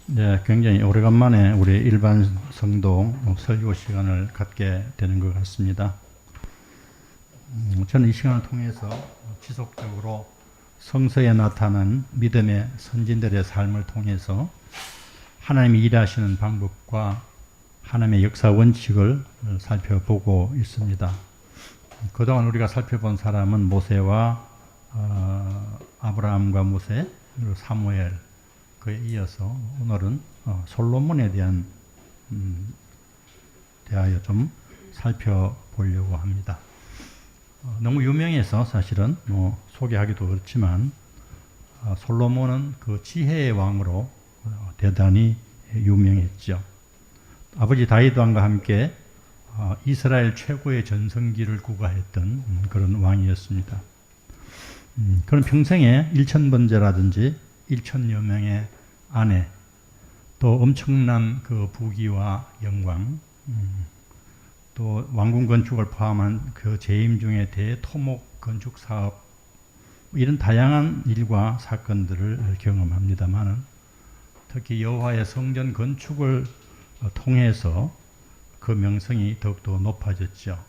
네, 굉장히 오래간만에 우리 일반 성도 설교 시간을 갖게 되는 것 같습니다. 저는 이 시간을 통해서 지속적으로 성서에 나타난 믿음의 선진들의 삶을 통해서 하나님이 일하시는 방법과 하나님의 역사 원칙을 살펴보고 있습니다. 그동안 우리가 살펴본 사람은 모세와 아브라함과 모세, 그리고 사무엘, 그에 이어서 오늘은 솔로몬에 대하여 좀 살펴보려고 합니다. 너무 유명해서 사실은 소개하기도 그렇지만 솔로몬은 그 지혜의 왕으로 대단히 유명했죠. 아버지 다윗 왕과 함께 이스라엘 최고의 전성기를 구가했던 그런 왕이었습니다. 그런 평생에 1000번제라든지 1000여 명의 아내, 또 엄청난 그 부귀와 영광, 또 왕궁 건축을 포함한 그 재임 중에 대토목 건축 사업, 이런 다양한 일과 사건들을 경험합니다만은 특히 여호와의 성전 건축을 통해서 그 명성이 더욱더 높아졌죠.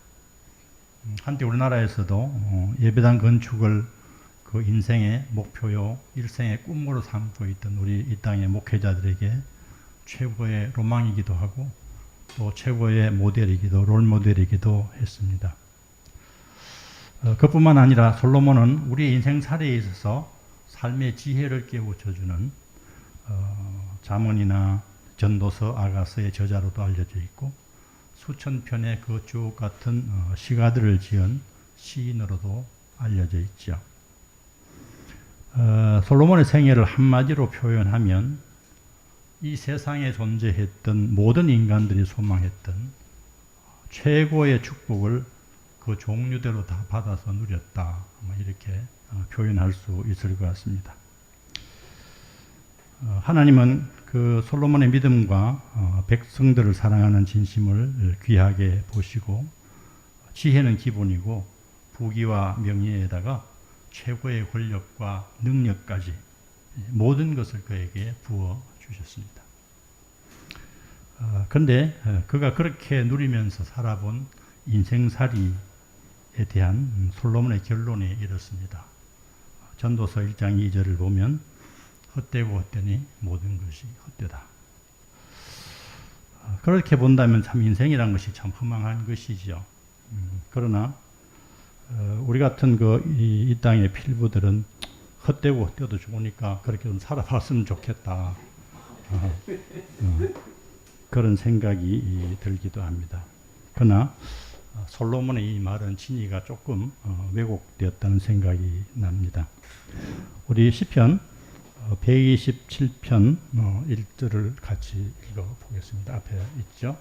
한때 우리나라에서도 예배당 건축을 그 인생의 목표요, 일생의 꿈으로 삼고 있던 우리 이 땅의 목회자들에게 최고의 로망이기도 하고 또 최고의 모델이기도, 롤모델이기도 했습니다. 그뿐만 아니라 솔로몬은 우리의 인생살이에 있어서 삶의 지혜를 깨우쳐주는 잠언이나 전도서, 아가서의 저자로도 알려져 있고 수천 편의 그 주옥 같은 시가들을 지은 시인으로도 알려져 있죠. 솔로몬의 생애를 한마디로 표현하면 이 세상에 존재했던 모든 인간들이 소망했던 최고의 축복을 그 종류대로 다 받아서 누렸다, 이렇게 표현할 수 있을 것 같습니다. 하나님은 그 솔로몬의 믿음과 백성들을 사랑하는 진심을 귀하게 보시고 지혜는 기본이고 부귀와 명예에다가 최고의 권력과 능력까지 모든 것을 그에게 부어 주셨습니다. 그런데 그가 그렇게 누리면서 살아본 인생살이에 대한 솔로몬의 결론이 이렇습니다. 전도서 1장 2절을 보면 헛되고 헛되니 모든 것이 헛되다. 그렇게 본다면 참 인생이란 것이 참 허망한 것이죠. 그러나 우리 같은 이 땅의 필부들은 헛되고 헛되도 좋으니까 그렇게 좀 살아봤으면 좋겠다. 그런 생각이 들기도 합니다. 그러나 솔로몬의 이 말은 진위가 조금 왜곡되었다는 생각이 납니다. 우리 시편 127편 1절을 같이 읽어보겠습니다. 앞에 있죠.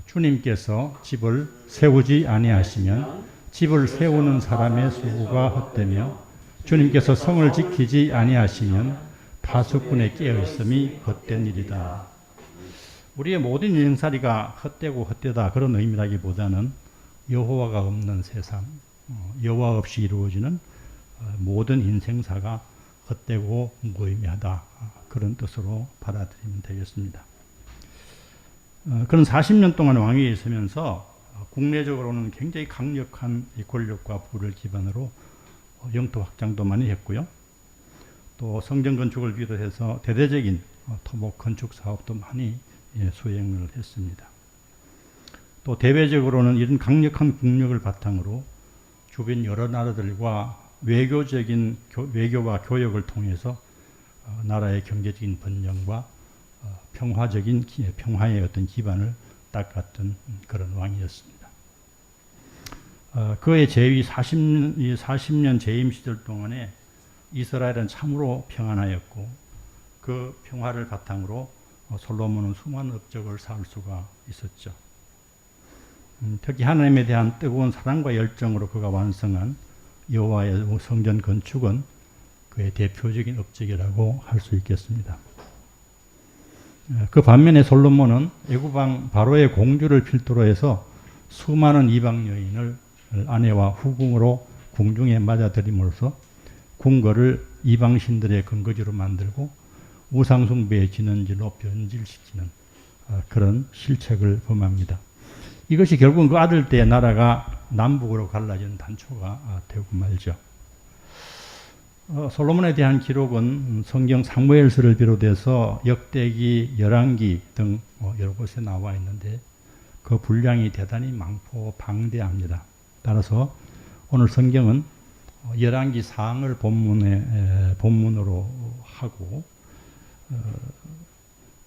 주님께서 집을 세우지 아니하시면 집을 세우는 사람의 수고가 헛되며 주님께서 성을 지키지 아니하시면 파수꾼의 깨어있음이 헛된 일이다. 우리의 모든 인생살이가 헛되고 헛되다, 그런 의미라기보다는 여호와가 없는 세상, 여호와 없이 이루어지는 모든 인생사가 헛되고 무의미하다, 그런 뜻으로 받아들이면 되겠습니다. 그런 40년 동안 왕위에 있으면서 국내적으로는 굉장히 강력한 권력과 부를 기반으로 영토 확장도 많이 했고요. 또 성전 건축을 비롯해서 대대적인 토목 건축 사업도 많이 수행을 했습니다. 또 대외적으로는 이런 강력한 국력을 바탕으로 주변 여러 나라들과 외교와 교역을 통해서 나라의 경제적인 번영과 평화의 어떤 기반을 닦았던 그런 왕이었습니다. 그의 재위 40년 재임 시절 동안에 이스라엘은 참으로 평안하였고 그 평화를 바탕으로 솔로몬은 수많은 업적을 쌓을 수가 있었죠. 특히 하나님에 대한 뜨거운 사랑과 열정으로 그가 완성한 여호와의 성전 건축은 그의 대표적인 업적이라고 할 수 있겠습니다. 그 반면에 솔로몬은 애굽왕 바로의 공주를 필두로 해서 수많은 이방 여인을 아내와 후궁으로 궁중에 맞아들임으로써 궁궐을 이방신들의 근거지로 만들고 우상숭배의 진원지로 변질시키는 그런 실책을 범합니다. 이것이 결국은 그 아들 때의 나라가 남북으로 갈라지는 단초가 되고 말죠. 솔로몬에 대한 기록은 성경 사무엘서를 비롯해서 역대기, 열왕기 등 여러 곳에 나와 있는데 그 분량이 대단히 많고 방대합니다. 따라서 오늘 성경은 열왕기 사항을 본문으로 하고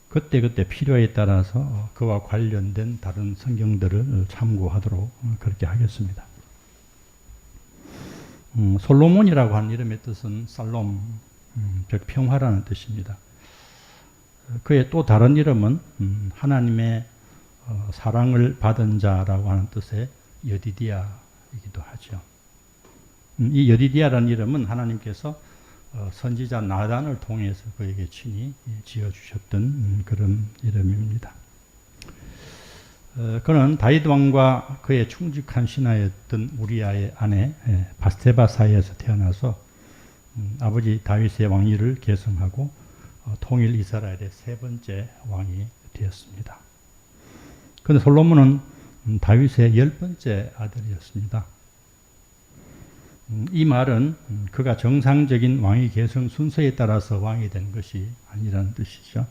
그때그때 필요에 따라서 그와 관련된 다른 성경들을 참고하도록 그렇게 하겠습니다. 솔로몬이라고 하는 이름의 뜻은 살롬, 즉 평화라는 뜻입니다. 그의 또 다른 이름은 하나님의 사랑을 받은 자라고 하는 뜻의 여디디아이기도 하죠. 이 여디디아라는 이름은 하나님께서 선지자 나단을 통해서 그에게 친히 지어주셨던 그런 이름입니다. 그는 다윗 왕과 그의 충직한 신하였던 우리아의 아내 바스테바 사이에서 태어나서 아버지 다윗의 왕위를 계승하고 통일 이스라엘의 세 번째 왕이 되었습니다. 그런데 솔로몬은 다윗의 10번째 아들이었습니다. 이 말은 그가 정상적인 왕위 계승 순서에 따라서 왕이 된 것이 아니라는 뜻이죠.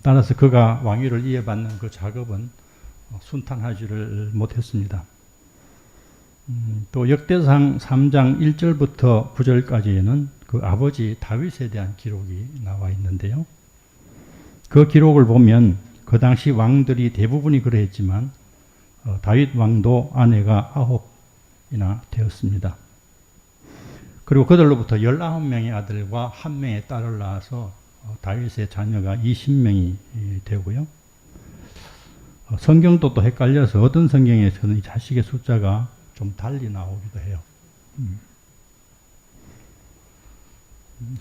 따라서 그가 왕위를 이어받는 그 작업은 순탄하지를 못했습니다. 또 역대상 3장 1절부터 9절까지에는 그 아버지 다윗에 대한 기록이 나와 있는데요. 그 기록을 보면 그 당시 왕들이 대부분이 그러했지만 다윗 왕도 아내가 9이나 되었습니다. 그리고 그들로부터 19명의 아들과 1명의 딸을 낳아서 다윗의 자녀가 20명이 되고요. 성경도 또 헷갈려서 어떤 성경에서는 이 자식의 숫자가 좀 달리 나오기도 해요.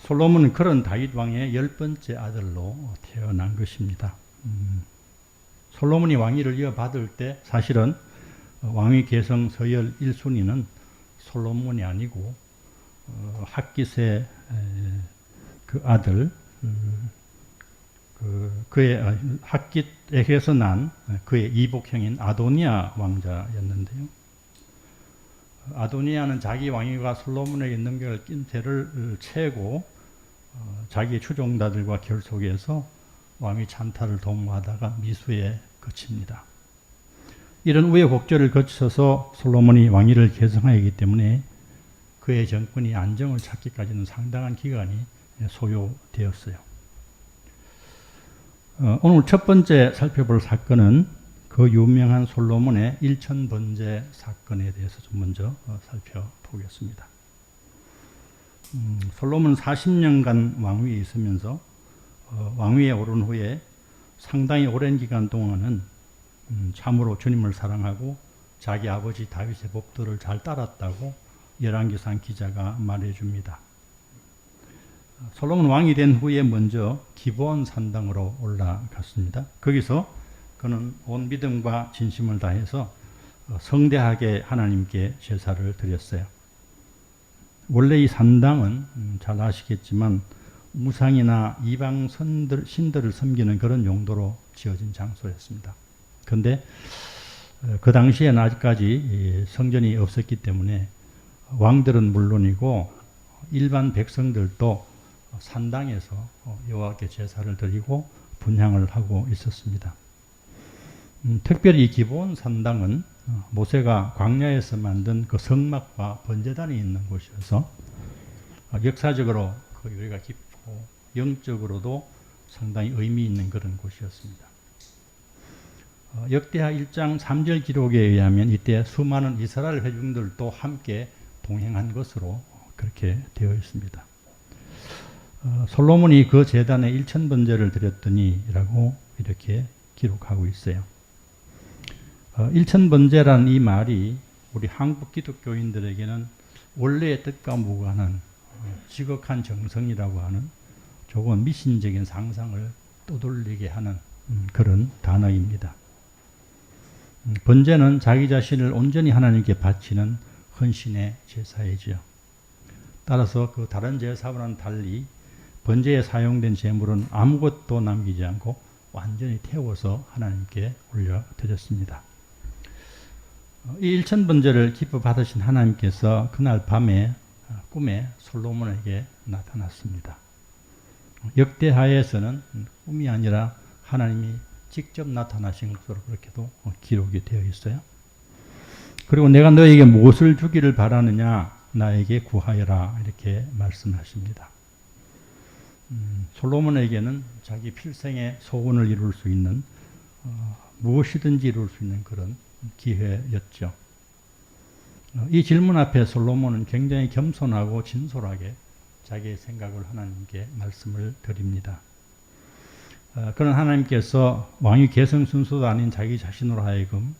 솔로몬은 그런 다윗 왕의 10번째 아들로 태어난 것입니다. 솔로몬이 왕위를 이어받을 때 사실은 왕위 계승 서열 1순위는 솔로몬이 아니고 핫깃의 그 아들 그의 핫깃에게서 난 그의 이복형인 아도니아 왕자였는데요. 아도니아는 자기 왕위가 솔로몬에게 넘겨갈 낌새를 채고 자기 추종자들과 결속해서 왕위 찬탈을 도모하다가 미수에 그칩니다. 이런 우여곡절을 거쳐서 솔로몬이 왕위를 계승하였기 때문에 그의 정권이 안정을 찾기까지는 상당한 기간이 소요되었어요. 오늘 첫 번째 살펴볼 사건은 그 유명한 솔로몬의 일천번제 사건에 대해서 좀 먼저 살펴보겠습니다. 솔로몬은 40년간 왕위에 있으면서 왕위에 오른 후에 상당히 오랜 기간 동안은 참으로 주님을 사랑하고 자기 아버지 다윗의 법도를 잘 따랐다고 열왕기상 기자가 말해줍니다. 솔로몬 왕이 된 후에 먼저 기브온 산당으로 올라갔습니다. 거기서 그는 온 믿음과 진심을 다해서 성대하게 하나님께 제사를 드렸어요. 원래 이 산당은 잘 아시겠지만 우상이나 이방 신들을 섬기는 그런 용도로 지어진 장소였습니다. 그런데 그 당시에는 아직까지 성전이 없었기 때문에 왕들은 물론이고 일반 백성들도 산당에서 여호와께 제사를 드리고 분향을 하고 있었습니다. 특별히 이 기브온 산당은 모세가 광야에서 만든 그 성막과 번제단이 있는 곳이어서 역사적으로 그 유래가 깊고 영적으로도 상당히 의미 있는 그런 곳이었습니다. 역대하 1장 3절 기록에 의하면 이때 수많은 이스라엘 회중들도 함께 동행한 것으로 그렇게 되어 있습니다. 솔로몬이 그 제단에 1000번제를 드렸더니라고 이렇게 기록하고 있어요. 1000번제라는 이 말이 우리 한국 기독교인들에게는 원래의 뜻과 무관한 지극한 정성이라고 하는 조금 미신적인 상상을 떠돌리게 하는 그런 단어입니다. 번제는 자기 자신을 온전히 하나님께 바치는 헌신의 제사이지요. 따라서 그 다른 제사와는 달리 번제에 사용된 제물은 아무것도 남기지 않고 완전히 태워서 하나님께 올려드렸습니다. 이 일천 번제를 기뻐 받으신 하나님께서 그날 밤에 꿈에 솔로몬에게 나타났습니다. 역대하에서는 꿈이 아니라 하나님이 직접 나타나신 것으로 그렇게도 기록이 되어 있어요. 그리고 내가 너에게 무엇을 주기를 바라느냐, 나에게 구하여라, 이렇게 말씀하십니다. 솔로몬에게는 자기 필생의 소원을 이룰 수 있는 무엇이든지 이룰 수 있는 그런 기회였죠. 이 질문 앞에 솔로몬은 굉장히 겸손하고 진솔하게 자기의 생각을 하나님께 말씀을 드립니다. 그런 하나님께서 왕위 계승 순서도 아닌 자기 자신으로 하여금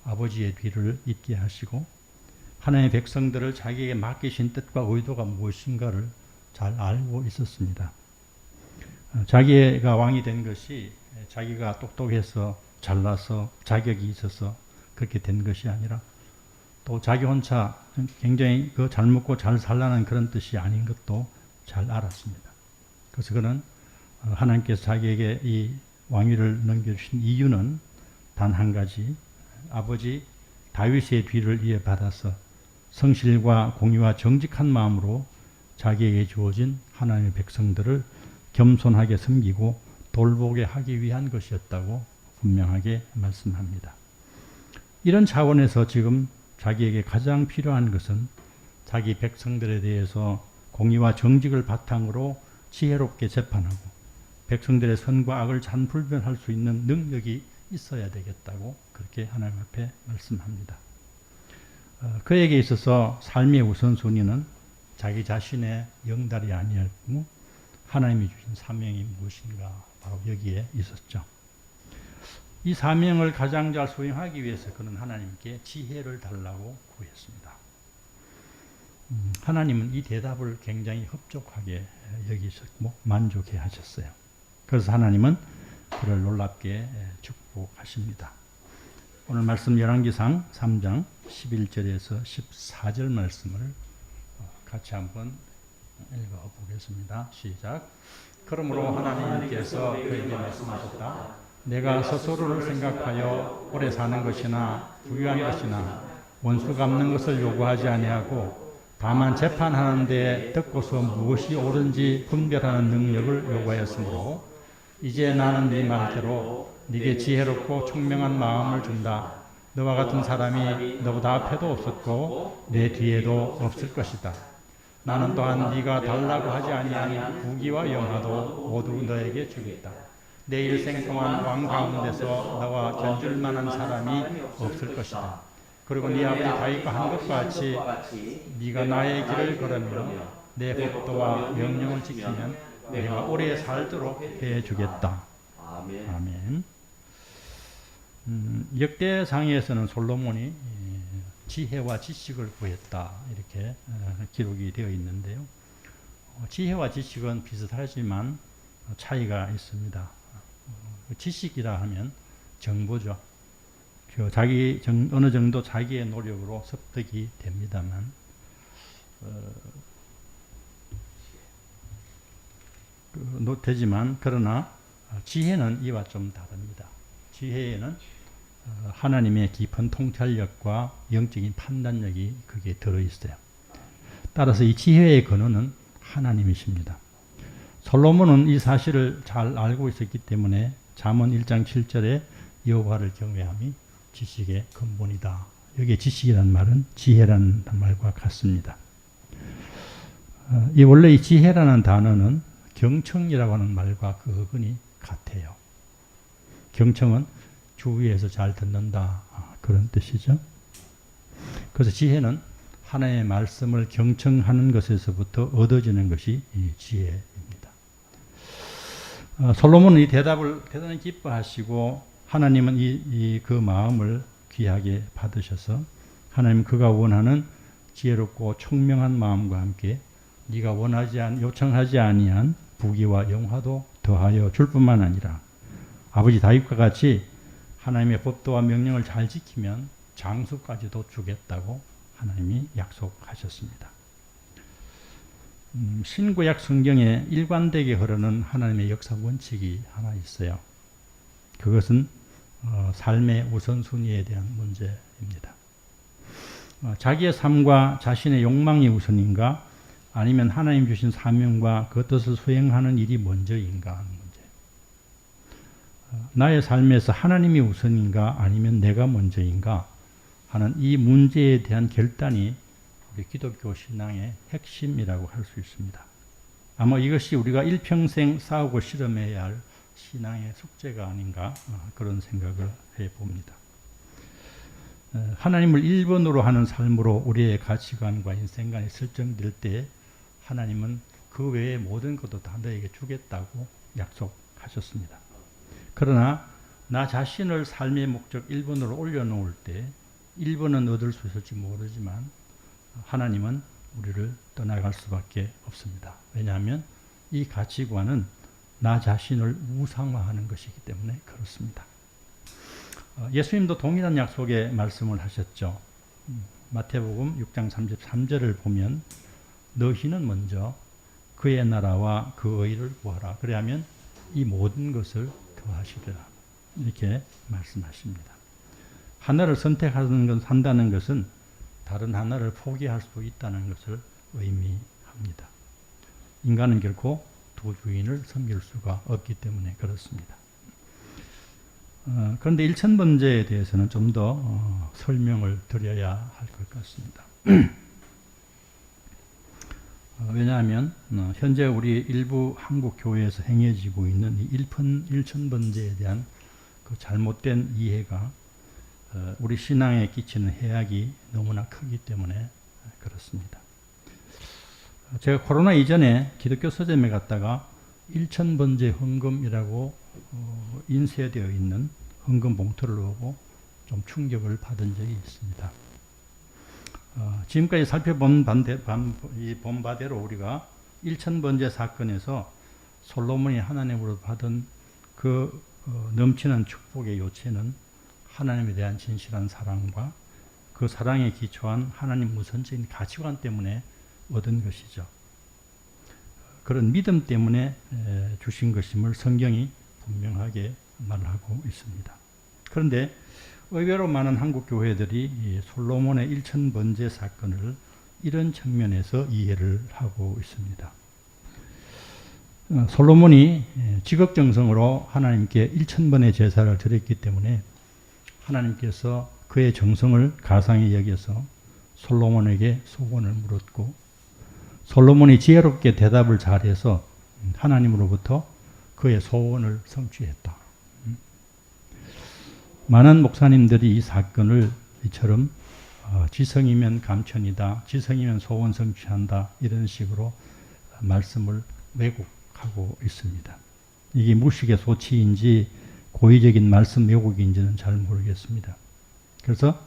아버지의 뒤를 잇게 하시고 하나님의 백성들을 자기에게 맡기신 뜻과 의도가 무엇인가를 잘 알고 있었습니다. 자기가 왕이 된 것이 자기가 똑똑해서 잘나서 자격이 있어서 그렇게 된 것이 아니라 또 자기 혼자 굉장히 잘 먹고 잘 살라는 그런 뜻이 아닌 것도 잘 알았습니다. 그래서 그는 하나님께서 자기에게 이 왕위를 넘겨주신 이유는 단 한 가지, 아버지 다윗의 뒤를 이어받아서 성실과 공의와 정직한 마음으로 자기에게 주어진 하나님의 백성들을 겸손하게 섬기고 돌보게 하기 위한 것이었다고 분명하게 말씀합니다. 이런 차원에서 지금 자기에게 가장 필요한 것은 자기 백성들에 대해서 공의와 정직을 바탕으로 지혜롭게 재판하고 백성들의 선과 악을 잔불변할 수 있는 능력이 있어야 되겠다고 그렇게 하나님 앞에 말씀합니다. 그에게 있어서 삶의 우선순위는 자기 자신의 영달이 아니었고 하나님이 주신 사명이 무엇인가 바로 여기에 있었죠. 이 사명을 가장 잘 수행하기 위해서 그는 하나님께 지혜를 달라고 구했습니다. 하나님은 이 대답을 굉장히 흡족하게 여기셨고 만족해 하셨어요. 그래서 하나님은 그를 놀랍게 축복하십니다. 오늘 말씀 열왕기상 3장 11절에서 14절 말씀을 같이 한번 읽어보겠습니다. 시작. 그러므로 하나님께서 그에게 말씀하셨다. 내가 스스로를 생각하여 오래 사는 것이나 부유한 것이나 원수 갚는 것을 요구하지 아니하고 다만 재판하는 데 듣고서 무엇이 옳은지 분별하는 능력을 요구하였으므로 이제 나는 네 말대로 네게 지혜롭고 총명한 마음을 준다. 너와 같은 사람이 너보다 앞에도 없었고 내 뒤에도 없을 것이다. 나는 또한 네가 달라고 하지 아니한 부귀와 영화도 모두 너에게 주겠다. 내 일생 동안 왕 가운데서 너와 견줄 만한 사람이 없을 것이다. 그리고 네 아버지 다윗과 한 것과 같이 네가 나의 길을 걸으며 내 법도와 명령을 지키면 내가 오래 살도록 해주겠다. 아멘. 역대상에서는 솔로몬이 지혜와 지식을 구했다 이렇게 기록이 되어 있는데요. 지혜와 지식은 비슷하지만 차이가 있습니다. 지식이라 하면 정보죠. 자기 어느 정도 자기의 노력으로 습득이 됩니다만 되지만 그러나 지혜는 이와 좀 다릅니다. 지혜에는 하나님의 깊은 통찰력과 영적인 판단력이 그게 들어있어요. 따라서 이 지혜의 근원은 하나님이십니다. 솔로몬은 이 사실을 잘 알고 있었기 때문에 잠언 1장 7절에 여호와를 경외함이 지식의 근본이다. 여기에 지식이라는 말은 지혜라는 말과 같습니다. 원래 이 지혜라는 단어는 경청이라고 하는 말과 그 어근이 같아요. 경청은 주위에서 잘 듣는다 그런 뜻이죠. 그래서 지혜는 하나님의 말씀을 경청하는 것에서부터 얻어지는 것이 이 지혜입니다. 솔로몬은 이 대답을 대단히 기뻐하시고 하나님은 그 마음을 귀하게 받으셔서 하나님 그가 원하는 지혜롭고 총명한 마음과 함께 네가 요청하지 아니한 부귀와 영화도 더하여 줄 뿐만 아니라 아버지 다윗과 같이 하나님의 법도와 명령을 잘 지키면 장수까지도 주겠다고 하나님이 약속하셨습니다. 신구약 성경에 일관되게 흐르는 하나님의 역사 원칙이 하나 있어요. 그것은 삶의 우선순위에 대한 문제입니다. 자기의 삶과 자신의 욕망이 우선인가, 아니면 하나님 주신 사명과 그 뜻을 수행하는 일이 먼저인가 하는 문제. 나의 삶에서 하나님이 우선인가 아니면 내가 먼저인가 하는 이 문제에 대한 결단이 우리 기독교 신앙의 핵심이라고 할 수 있습니다. 아마 이것이 우리가 일평생 싸우고 실험해야 할 신앙의 숙제가 아닌가 그런 생각을 해봅니다. 하나님을 1번으로 하는 삶으로 우리의 가치관과 인생관이 설정될 때 하나님은 그 외의 모든 것도 다 너에게 주겠다고 약속하셨습니다. 그러나 나 자신을 삶의 목적 1번으로 올려놓을 때 1번은 얻을 수 있을지 모르지만 하나님은 우리를 떠나갈 수밖에 없습니다. 왜냐하면 이 가치관은 나 자신을 우상화하는 것이기 때문에 그렇습니다. 예수님도 동일한 약속의 말씀을 하셨죠. 마태복음 6장 33절을 보면 너희는 먼저 그의 나라와 그 의를 구하라. 그래야면 이 모든 것을 더하시리라. 이렇게 말씀하십니다. 하나를 선택한다는 것은 다른 하나를 포기할 수 있다는 것을 의미합니다. 인간은 결코 두 주인을 섬길 수가 없기 때문에 그렇습니다. 그런데 일천번제에 대해서는 좀 더 설명을 드려야 할 것 같습니다. 왜냐하면 현재 우리 일부 한국 교회에서 행해지고 있는 이 일천번제에 대한 그 잘못된 이해가 우리 신앙에 끼치는 해악이 너무나 크기 때문에 그렇습니다. 제가 코로나 이전에 기독교 서점에 갔다가 일천번제 헌금이라고 인쇄되어 있는 헌금 봉투를 보고 좀 충격을 받은 적이 있습니다. 지금까지 살펴본 바대로 우리가 일천번제 사건에서 솔로몬이 하나님으로 받은 그 넘치는 축복의 요체는 하나님에 대한 진실한 사랑과 그 사랑에 기초한 하나님 우선적인 가치관 때문에 얻은 것이죠. 그런 믿음 때문에 주신 것임을 성경이 분명하게 말하고 있습니다. 그런데 의외로 많은 한국 교회들이 솔로몬의 일천번제 사건을 이런 측면에서 이해를 하고 있습니다. 솔로몬이 지극정성으로 하나님께 1000번의 제사를 드렸기 때문에 하나님께서 그의 정성을 가상히 여겨서 솔로몬에게 소원을 물었고, 솔로몬이 지혜롭게 대답을 잘해서 하나님으로부터 그의 소원을 성취했다. 많은 목사님들이 이 사건을 이처럼 지성이면 감천이다, 지성이면 소원 성취한다, 이런 식으로 말씀을 왜곡하고 있습니다. 이게 무식의 소치인지 고의적인 말씀 왜곡인지는 잘 모르겠습니다. 그래서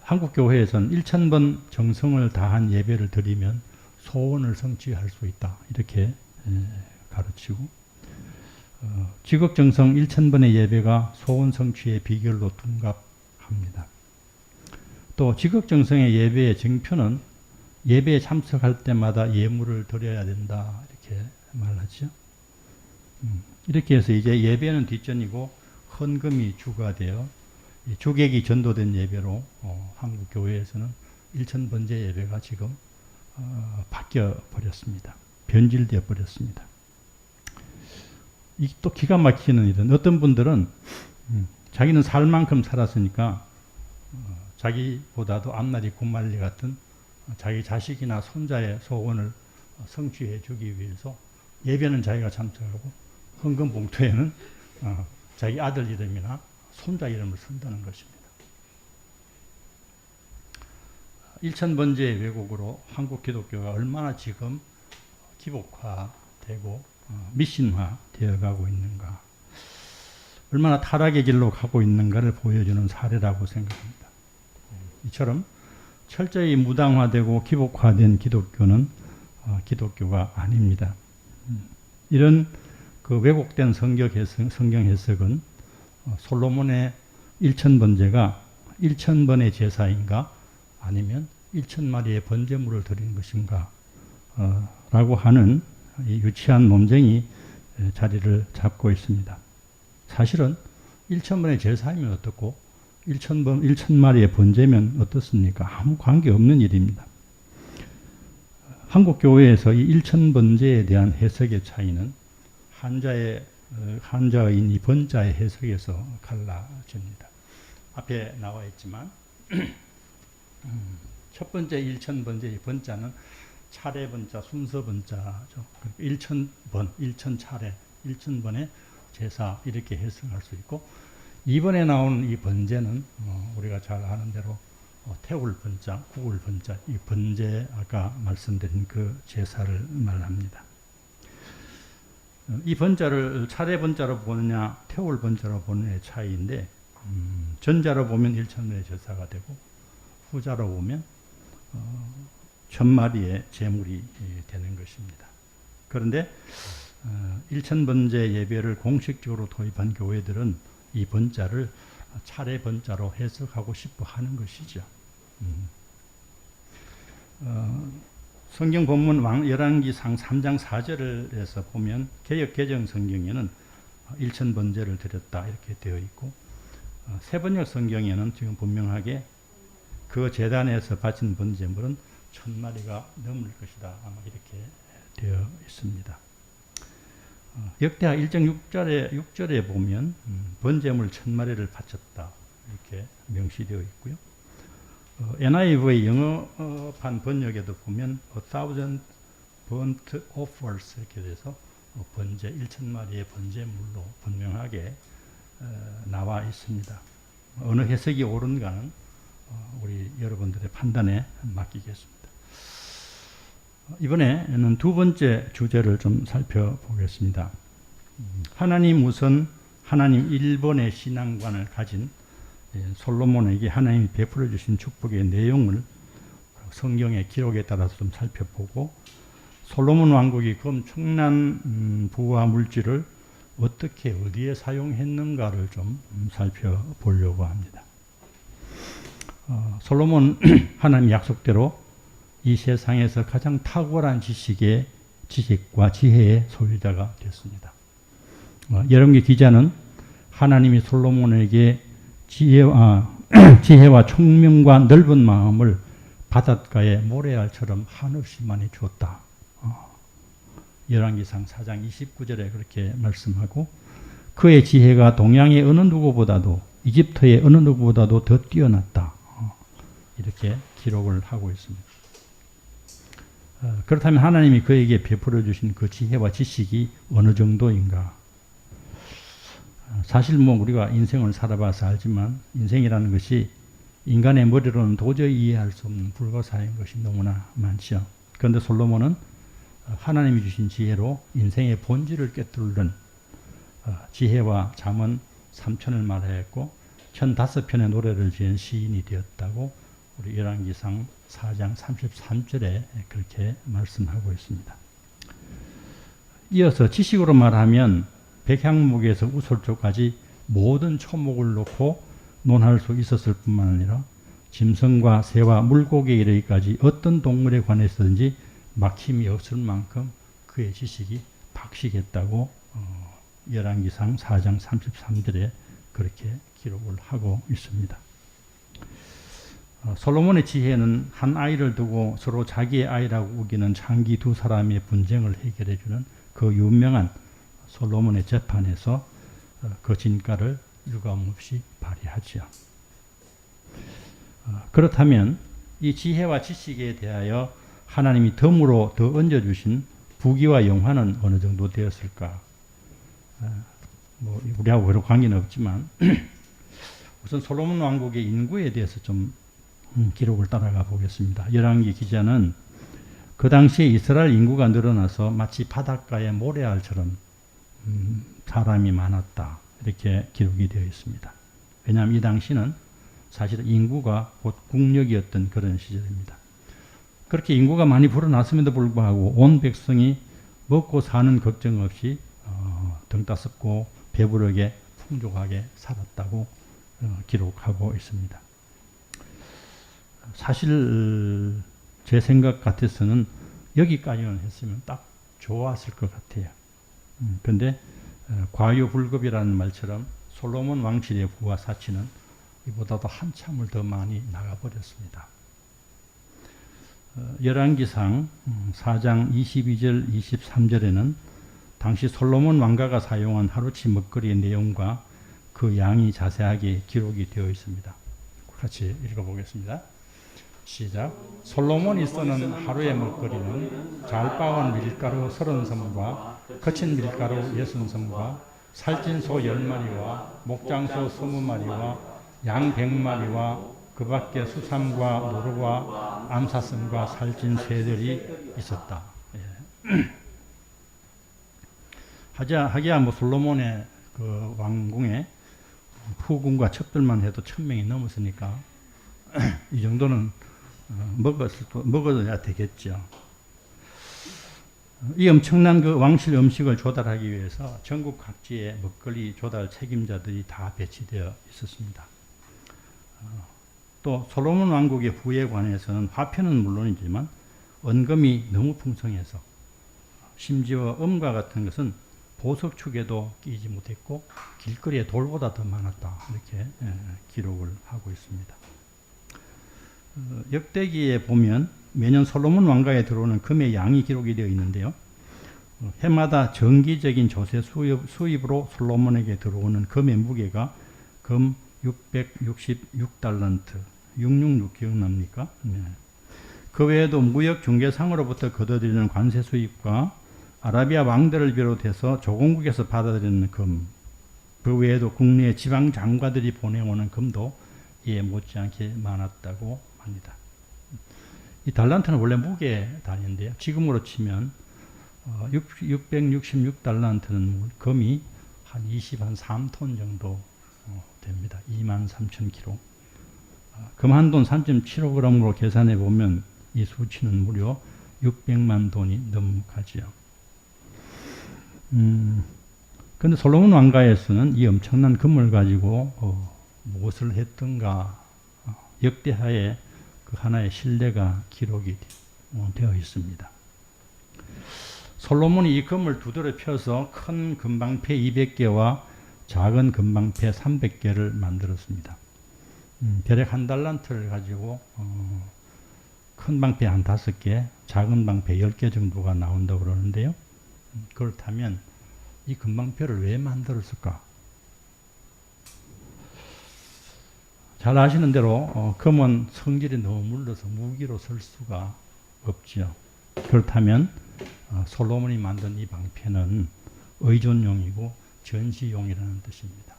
한국 교회에서는 1000번 정성을 다한 예배를 드리면 소원을 성취할 수 있다, 이렇게 가르치고, 지극정성 1000번의 예배가 소원 성취의 비결로 둔갑합니다. 또 지극정성의 예배의 증표는 예배에 참석할 때마다 예물을 드려야 된다, 이렇게 말하죠. 이렇게 해서 이제 예배는 뒷전이고 헌금이 주가 되어 주객이 전도된 예배로 한국 교회에서는 1000번제 예배가 지금 바뀌어 버렸습니다. 변질되어 버렸습니다. 이 또 기가 막히는 일은, 어떤 분들은 자기는 살 만큼 살았으니까 자기보다도 앞날이 군말리 같은 자기 자식이나 손자의 소원을 성취해 주기 위해서 예배는 자기가 참석하고 헌금 봉투에는 자기 아들 이름이나 손자 이름을 쓴다는 것입니다. 1000번제의 왜곡으로 한국 기독교가 얼마나 지금 기복화되고 미신화 되어가고 있는가, 얼마나 타락의 길로 가고 있는가를 보여주는 사례라고 생각합니다. 이처럼 철저히 무당화되고 기복화된 기독교는 기독교가 아닙니다. 이런 그 왜곡된 성경 해석은 솔로몬의 1000번제가 1000번의 제사인가 아니면 1000마리의 번제물을 드린 것인가 라고 하는 이 유치한 논쟁이 자리를 잡고 있습니다. 사실은 1,000번의 제사이면 어떻고 1,000마리의 번제면 어떻습니까? 아무 관계없는 일입니다. 한국 교회에서 이 1,000번제에 대한 해석의 차이는 한자어인 이 번자의 해석에서 갈라집니다. 앞에 나와 있지만 첫 번째 1,000번제의 번자는 차례 번자, 순서 번자죠. 1,000번, 1,000차례, 1,000번의 제사 이렇게 해석할 수 있고, 이번에 나오는 이 번제는 우리가 잘 아는 대로 태울 번자, 구울 번자, 이 번제 아까 말씀드린 그 제사를 말합니다. 이 번자를 차례 번자로 보느냐 태울 번자로 보느냐의 차이인데, 전자로 보면 1,000번의 제사가 되고 후자로 보면 1,000마리의 제물이 되는 것입니다. 그런데 1,000번제 예배를 공식적으로 도입한 교회들은 이 번자를 차례 번자로 해석하고 싶어 하는 것이죠. 성경 본문 열왕기상 3장 4절에서 보면 개역 개정 성경에는 1,000번제를 드렸다 이렇게 되어 있고, 세번역 성경에는 지금 분명하게 그 제단에서 바친 번제물은 1,000마리가 넘을 것이다 아마 이렇게 되어 있습니다. 역대하 1장 6절에 보면 번제물 1,000마리를 바쳤다 이렇게 명시되어 있고요. NIV의 영어판 번역에도 보면 1,000 burnt offers 이렇게 돼서 번제 1,000마리의 번제물로 분명하게 나와 있습니다. 어느 해석이 옳은가는 우리 여러분들의 판단에 맡기겠습니다. 이번에는 두 번째 주제를 좀 살펴보겠습니다. 하나님 우선, 하나님 1번의 신앙관을 가진 솔로몬에게 하나님이 베풀어 주신 축복의 내용을 성경의 기록에 따라서 좀 살펴보고, 솔로몬 왕국이 그 엄청난 부와 물질을 어떻게 어디에 사용했는가를 좀 살펴보려고 합니다. 솔로몬 하나님 약속대로 이 세상에서 가장 탁월한 지식과 지혜의 소유자가 됐습니다. 열왕기 기자는 하나님이 솔로몬에게 지혜와 총명과 넓은 마음을 바닷가의 모래알처럼 한없이 많이 주었다. 열왕기상 4장 29절에 그렇게 말씀하고, 그의 지혜가 동양의 어느 누구보다도 이집트의 어느 누구보다도 더 뛰어났다. 이렇게 기록을 하고 있습니다. 그렇다면 하나님이 그에게 베풀어 주신 그 지혜와 지식이 어느 정도인가? 사실 우리가 인생을 살아봐서 알지만 인생이라는 것이 인간의 머리로는 도저히 이해할 수 없는 불가사의인 것이 너무나 많죠. 그런데 솔로몬은 하나님이 주신 지혜로 인생의 본질을 꿰뚫는 지혜와 잠언 3천을 말하였고 1,005편의 노래를 지은 시인이 되었다고 우리 열왕기상 4장 33절에 그렇게 말씀하고 있습니다. 이어서 지식으로 말하면 백향목에서 우솔초까지 모든 초목을 놓고 논할 수 있었을 뿐만 아니라 짐승과 새와 물고기에 이르기까지 어떤 동물에 관해서든지 막힘이 없을 만큼 그의 지식이 박식했다고 열왕기상 4장 33절에 그렇게 기록을 하고 있습니다. 솔로몬의 지혜는 한 아이를 두고 서로 자기의 아이라고 우기는 창기 두 사람의 분쟁을 해결해주는 그 유명한 솔로몬의 재판에서 그 진가를 유감없이 발휘하지요. 그렇다면 이 지혜와 지식에 대하여 하나님이 덤으로 더 얹어주신 부귀와 영화는 어느 정도 되었을까? 우리하고 별로 관계는 없지만 우선 솔로몬 왕국의 인구에 대해서 좀 기록을 따라가 보겠습니다. 열왕기 기자는 그 당시에 이스라엘 인구가 늘어나서 마치 바닷가의 모래알처럼 사람이 많았다. 이렇게 기록이 되어 있습니다. 왜냐하면 이 당시는 사실 인구가 곧 국력이었던 그런 시절입니다. 그렇게 인구가 많이 불어났음에도 불구하고 온 백성이 먹고 사는 걱정 없이 등 따숩고 배부르게 풍족하게 살았다고 기록하고 있습니다. 사실 제 생각 같아서는 여기까지는 했으면 딱 좋았을 것 같아요. 근데 과유불급이라는 말처럼 솔로몬 왕실의 부와 사치는 이보다도 한참을 더 많이 나가버렸습니다. 열왕기상 4장 22절 23절에는 당시 솔로몬 왕가가 사용한 하루치 먹거리의 내용과 그 양이 자세하게 기록이 되어 있습니다. 같이 읽어보겠습니다. 시작. 솔로몬이 쓰는 하루의 먹거리는 잘 빻은 밀가루 30섬과 거친 밀가루 60섬과 살찐 소 10마리와 목장소 20마리와 양 100마리와 그 밖에 수삼과 노루와 암사슴과 살찐 새들이 있었다. 예. 하기야 뭐 솔로몬의 그 왕궁에 후궁과 첩들만 해도 1000명이 넘었으니까 이 정도는 먹어야 되겠죠. 이 엄청난 그 왕실 음식을 조달하기 위해서 전국 각지에 먹거리 조달 책임자들이 다 배치되어 있었습니다. 또 솔로몬 왕국의 부에 관해서는 화폐는 물론이지만 원금이 너무 풍성해서 심지어 음과 같은 것은 보석축에도 끼지 못했고 길거리에 돌보다 더 많았다. 이렇게 기록을 하고 있습니다. 역대기에 보면 매년 솔로몬 왕가에 들어오는 금의 양이 기록이 되어 있는데요. 해마다 정기적인 조세 수입으로 솔로몬에게 들어오는 금의 무게가 금 666달란트, 666 기억납니까? 네. 그 외에도 무역 중개상으로부터 거둬들이는 관세 수입과 아라비아 왕들을 비롯해서 조공국에서 받아들이는 금, 그 외에도 국내의 지방 장관들이 보내오는 금도 이에 못지않게 많았다고 합니다. 이 달란트는 원래 무게 단위인데요. 지금으로 치면 666달란트는 금이 한 3톤 정도 됩니다. 23,000kg. 금 한 돈 3.75g으로 계산해 보면 이 수치는 무려 600만 돈이 넘어가지요. 근데 솔로몬 왕가에서는 이 엄청난 금을 가지고 무엇을 했던가 역대하에 그 하나의 신뢰가 기록이 되어 있습니다. 솔로몬이 이 금을 두드려 펴서 큰 금방패 200개와 작은 금방패 300개를 만들었습니다. 대략 한 달란트를 가지고 큰 방패 한 5개, 작은 방패 10개 정도가 나온다고 그러는데요. 그렇다면 이 금방패를 왜 만들었을까? 잘 아시는 대로 금은 성질이 너무 물러서 무기로 쓸 수가 없죠. 그렇다면 솔로몬이 만든 이 방패는 의존용이고 전시용이라는 뜻입니다.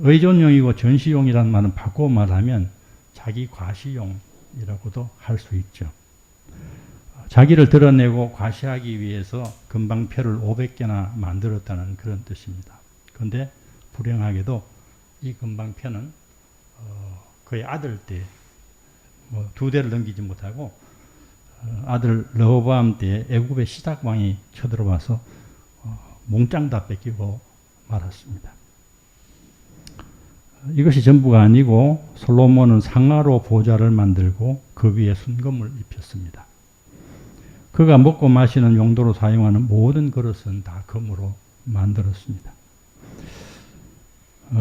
의존용이고 전시용이라는 말은 바꿔 말하면 자기 과시용이라고도 할 수 있죠. 자기를 드러내고 과시하기 위해서 금방패를 500개나 만들었다는 그런 뜻입니다. 그런데 불행하게도 이 금방패는 그의 아들 때 뭐 2대를 넘기지 못하고 아들 르호보암 때 애굽의 시작 왕이 쳐들어와서 몽땅 다 뺏기고 말았습니다. 이것이 전부가 아니고 솔로몬은 상아로 보좌를 만들고 그 위에 순금을 입혔습니다. 그가 먹고 마시는 용도로 사용하는 모든 그릇은 다 금으로 만들었습니다.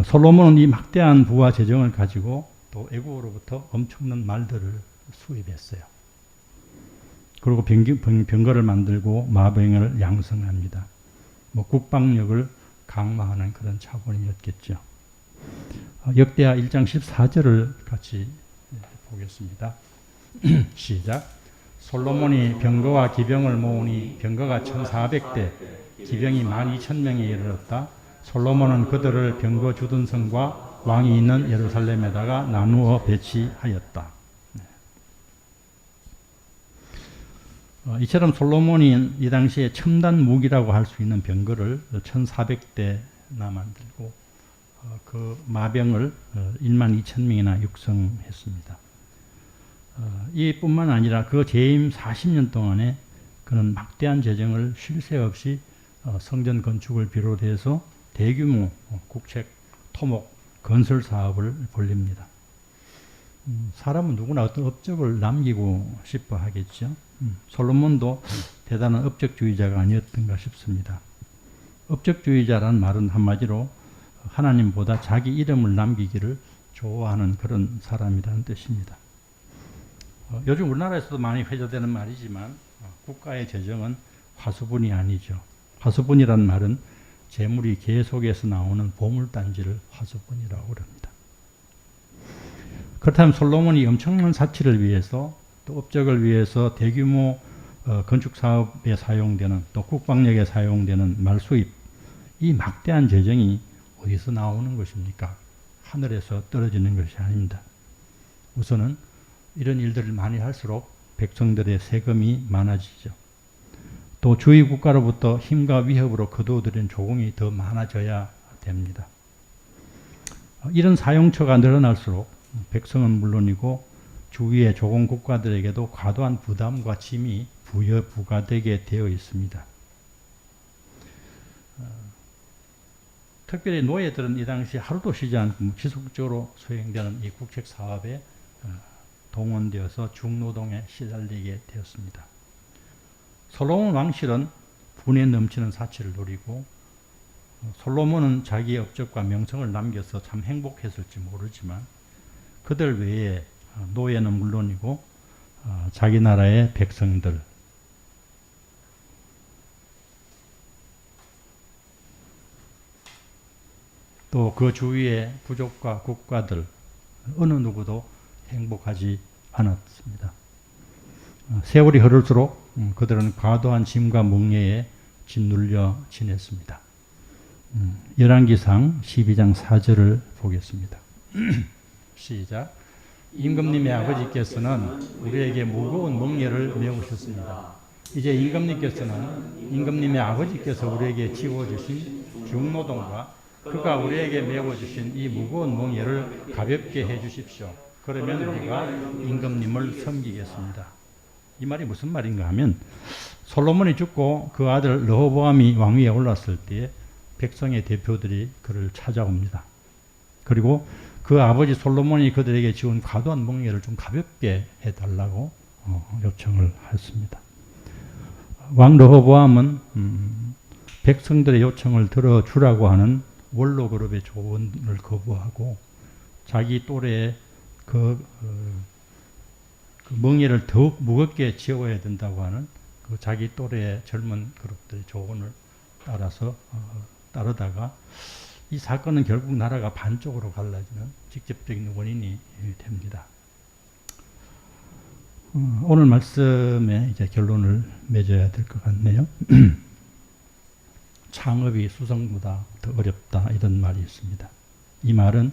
솔로몬은 이 막대한 부와 재정을 가지고 또 애국으로부터 엄청난 말들을 수입했어요. 그리고 병거를 만들고 마병을 양성합니다. 국방력을 강화하는 그런 차원이었겠죠. 역대하 1장 14절을 같이 보겠습니다. 시작. 솔로몬이 병거와 기병을 모으니 병거가 1400대, 기병이 12,000명에 이르렀다. 솔로몬은 그들을 병거 주둔성과 왕이 있는 예루살렘에다가 나누어 배치하였다. 이처럼 솔로몬이 이 당시에 첨단 무기라고 할 수 있는 병거를 1400대나 만들고 그 마병을 12,000명이나 육성했습니다. 이뿐만 아니라 그 재임 40년 동안에 그는 막대한 재정을 쉴 새 없이 성전 건축을 비롯해서 대규모 국책, 토목, 건설 사업을 벌립니다. 사람은 누구나 어떤 업적을 남기고 싶어 하겠죠. 솔로몬도 대단한 업적주의자가 아니었던가 싶습니다. 업적주의자라는 말은 한마디로 하나님보다 자기 이름을 남기기를 좋아하는 그런 사람이라는 뜻입니다. 요즘 우리나라에서도 많이 회자되는 말이지만 국가의 재정은 화수분이 아니죠. 화수분이란 말은 재물이 계속해서 나오는 보물단지를 화수분이라고 합니다. 그렇다면 솔로몬이 엄청난 사치를 위해서 또 업적을 위해서 대규모 건축 사업에 사용되는 또 국방력에 사용되는 말수입, 이 막대한 재정이 어디서 나오는 것입니까? 하늘에서 떨어지는 것이 아닙니다. 우선은 이런 일들을 많이 할수록 백성들의 세금이 많아지죠. 또 주위 국가로부터 힘과 위협으로 거두어들인 조공이 더 많아져야 됩니다. 이런 사용처가 늘어날수록 백성은 물론이고 주위의 조공 국가들에게도 과도한 부담과 짐이 부과되게 되어 있습니다. 특별히 노예들은 이 당시 하루도 쉬지 않고 지속적으로 수행되는 이 국책 사업에 동원되어서 중노동에 시달리게 되었습니다. 솔로몬 왕실은 분에 넘치는 사치를 누리고 솔로몬은 자기의 업적과 명성을 남겨서 참 행복했을지 모르지만 그들 외에 노예는 물론이고 자기 나라의 백성들, 또 그 주위의 부족과 국가들 어느 누구도 행복하지 않았습니다. 세월이 흐를수록 그들은 과도한 짐과 멍에에 짓눌려 지냈습니다. 열왕기상 12장 4절을 보겠습니다. 시작. 임금님의 아버지께서는 우리에게 무거운 멍에를 메우셨습니다. 이제 임금님의 아버지께서 우리에게 지워주신 중노동과 그가 우리에게 메워주신 이 무거운 멍에를 가볍게 해주십시오. 그러면 우리가 임금님을 섬기겠습니다. 이 말이 무슨 말인가 하면 솔로몬이 죽고 그 아들 르호보암이 왕위에 올랐을 때 백성의 대표들이 그를 찾아옵니다. 그리고 그 아버지 솔로몬이 그들에게 지은 과도한 멍에를 좀 가볍게 해달라고 요청을 했습니다. 왕 르호보암은 백성들의 요청을 들어주라고 하는 원로 그룹의 조언을 거부하고 자기 또래의 그 멍에를 더욱 무겁게 지어야 된다고 하는 그 자기 또래의 젊은 그룹들의 조언을 따르다가 이 사건은 결국 나라가 반쪽으로 갈라지는 직접적인 원인이 됩니다. 오늘 말씀에 이제 결론을 맺어야 될 것 같네요. 창업이 수성보다 더 어렵다 이런 말이 있습니다. 이 말은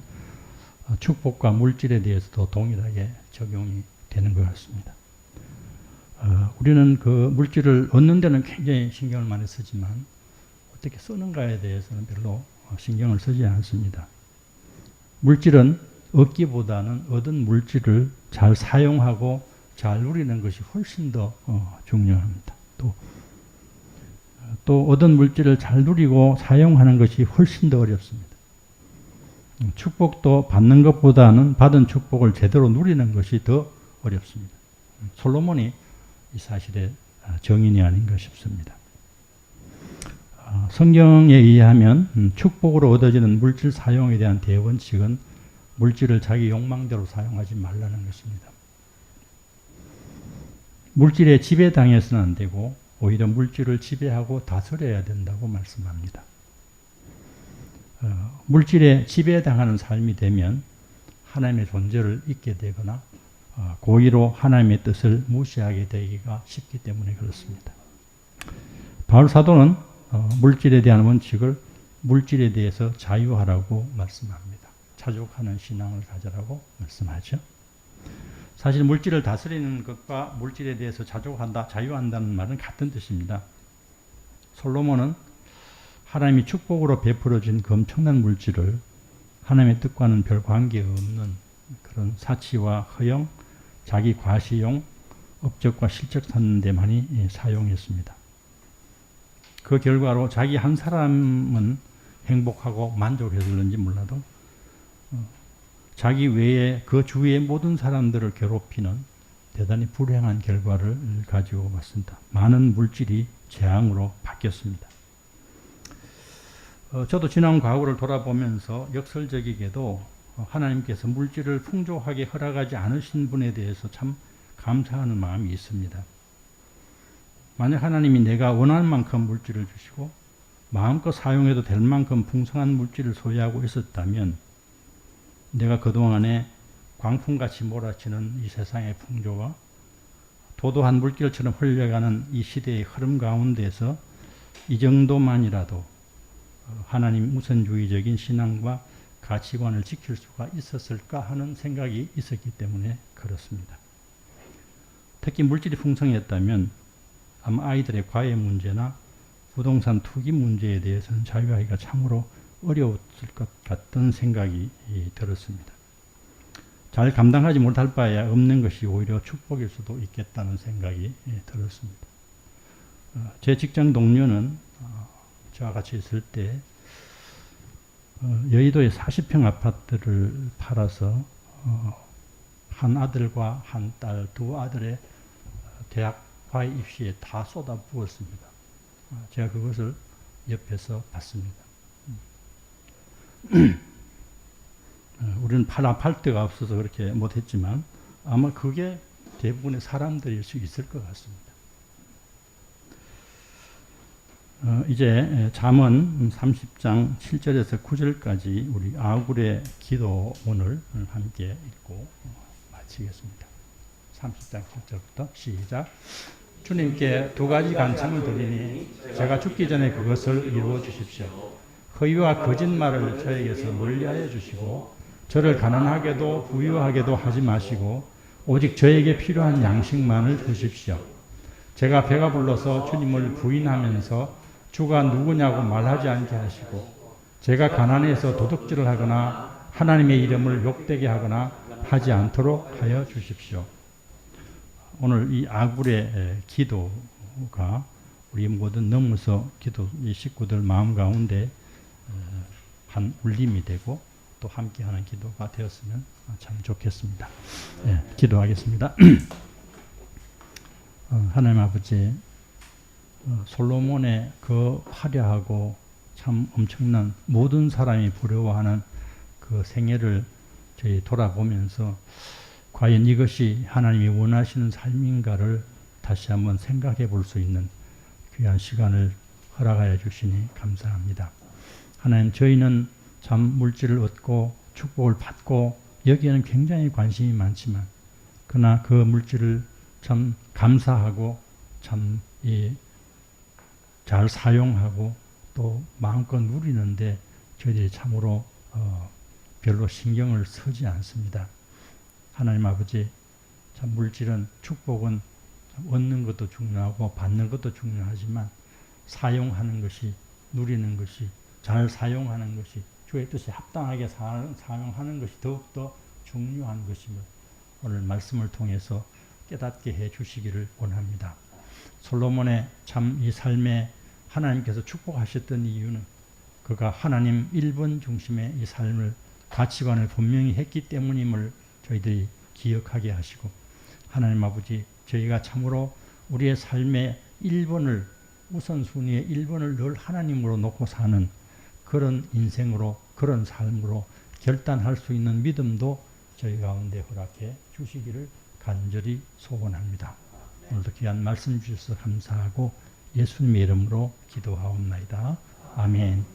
축복과 물질에 대해서도 동일하게 적용이 되는 것 같습니다. 우리는 그 물질을 얻는 데는 굉장히 신경을 많이 쓰지만 어떻게 쓰는가에 대해서는 별로 신경을 쓰지 않습니다. 물질은 얻기보다는 얻은 물질을 잘 사용하고 잘 누리는 것이 훨씬 더 중요합니다. 또 얻은 물질을 잘 누리고 사용하는 것이 훨씬 더 어렵습니다. 축복도 받는 것보다는 받은 축복을 제대로 누리는 것이 더 어렵습니다. 솔로몬이 이 사실의 정인이 아닌가 싶습니다. 성경에 의하면 축복으로 얻어지는 물질 사용에 대한 대원칙은 물질을 자기 욕망대로 사용하지 말라는 것입니다. 물질에 지배당해서는 안 되고 오히려 물질을 지배하고 다스려야 된다고 말씀합니다. 물질에 지배당하는 삶이 되면 하나님의 존재를 잊게 되거나 고의로 하나님의 뜻을 무시하게 되기가 쉽기 때문에 그렇습니다. 바울 사도는 물질에 대한 원칙을 물질에 대해서 자유하라고 말씀합니다. 자족하는 신앙을 가져라고 말씀하죠. 사실 물질을 다스리는 것과 물질에 대해서 자족한다, 자유한다는 말은 같은 뜻입니다. 솔로몬은 하나님이 축복으로 베풀어진 그 엄청난 물질을 하나님의 뜻과는 별 관계없는 그런 사치와 허영, 자기 과시용, 업적과 실적 찾는 데만이 사용했습니다. 그 결과로 자기 한 사람은 행복하고 만족했을는지 몰라도 자기 외에 그 주위의 모든 사람들을 괴롭히는 대단히 불행한 결과를 가지고 왔습니다. 많은 물질이 재앙으로 바뀌었습니다. 저도 지난 과거를 돌아보면서 역설적이게도 하나님께서 물질을 풍족하게 허락하지 않으신 분에 대해서 참 감사하는 마음이 있습니다. 만약 하나님이 내가 원하는 만큼 물질을 주시고 마음껏 사용해도 될 만큼 풍성한 물질을 소유하고 있었다면 내가 그동안에 광풍같이 몰아치는 이 세상의 풍조와 도도한 물결처럼 흘러가는 이 시대의 흐름 가운데서 이 정도만이라도 하나님 우선주의적인 신앙과 가치관을 지킬 수가 있었을까 하는 생각이 있었기 때문에 그렇습니다. 특히 물질이 풍성했다면 아마 아이들의 과외 문제나 부동산 투기 문제에 대해서는 자유하기가 참으로 어려웠을 것 같은 생각이 들었습니다. 잘 감당하지 못할 바에야 없는 것이 오히려 축복일 수도 있겠다는 생각이 들었습니다. 제 직장 동료는 저와 같이 있을 때 여의도의 40평 아파트를 팔아서 한 아들과 한 딸, 두 아들의 대학과의 입시에 다 쏟아부었습니다. 제가 그것을 옆에서 봤습니다. 우리는 팔 데가 없어서 그렇게 못했지만 아마 그게 대부분의 사람들일 수 있을 것 같습니다. 이제 잠언 30장 7절에서 9절까지 우리 아굴의 기도문을 함께 읽고 마치겠습니다. 30장 7절부터 시작. 주님께 두 가지 간청을 드리니 제가 죽기 전에 그것을 이루어 주십시오. 허위와 거짓말을 저에게서 멀리하여 주시고 저를 가난하게도 부유하게도 하지 마시고 오직 저에게 필요한 양식만을 주십시오. 제가 배가 불러서 주님을 부인하면서 주가 누구냐고 말하지 않게 하시고 제가 가난해서 도둑질을 하거나 하나님의 이름을 욕되게 하거나 하지 않도록 하여 주십시오. 오늘 이 아굴의 기도가 우리 모든 넘어서 기도 이 식구들 마음 가운데 한 울림이 되고 또 함께하는 기도가 되었으면 참 좋겠습니다. 네, 기도하겠습니다. 하나님 아버지, 솔로몬의 그 화려하고 참 엄청난 모든 사람이 부러워하는 그 생애를 저희 돌아보면서 과연 이것이 하나님이 원하시는 삶인가를 다시 한번 생각해 볼 수 있는 귀한 시간을 허락하여 주시니 감사합니다. 하나님, 저희는 참 물질을 얻고 축복을 받고 여기에는 굉장히 관심이 많지만 그러나 그 물질을 참 감사하고 참 잘 사용하고 또 마음껏 누리는데 저희들이 참으로 별로 신경을 쓰지 않습니다. 하나님 아버지, 참 물질은 축복은 얻는 것도 중요하고 받는 것도 중요하지만 사용하는 것이, 누리는 것이, 잘 사용하는 것이, 주의 뜻에 합당하게 사용하는 것이 더욱더 중요한 것임을 오늘 말씀을 통해서 깨닫게 해 주시기를 원합니다. 솔로몬의 참 이 삶에 하나님께서 축복하셨던 이유는 그가 하나님 1번 중심의 이 삶을, 가치관을 분명히 했기 때문임을 저희들이 기억하게 하시고, 하나님 아버지, 저희가 참으로 우리의 삶의 1번을, 우선순위의 1번을 늘 하나님으로 놓고 사는 그런 인생으로, 그런 삶으로 결단할 수 있는 믿음도 저희 가운데 허락해 주시기를 간절히 소원합니다. 오늘도 귀한 말씀 주셔서 감사하고 예수님의 이름으로 기도하옵나이다. 아멘.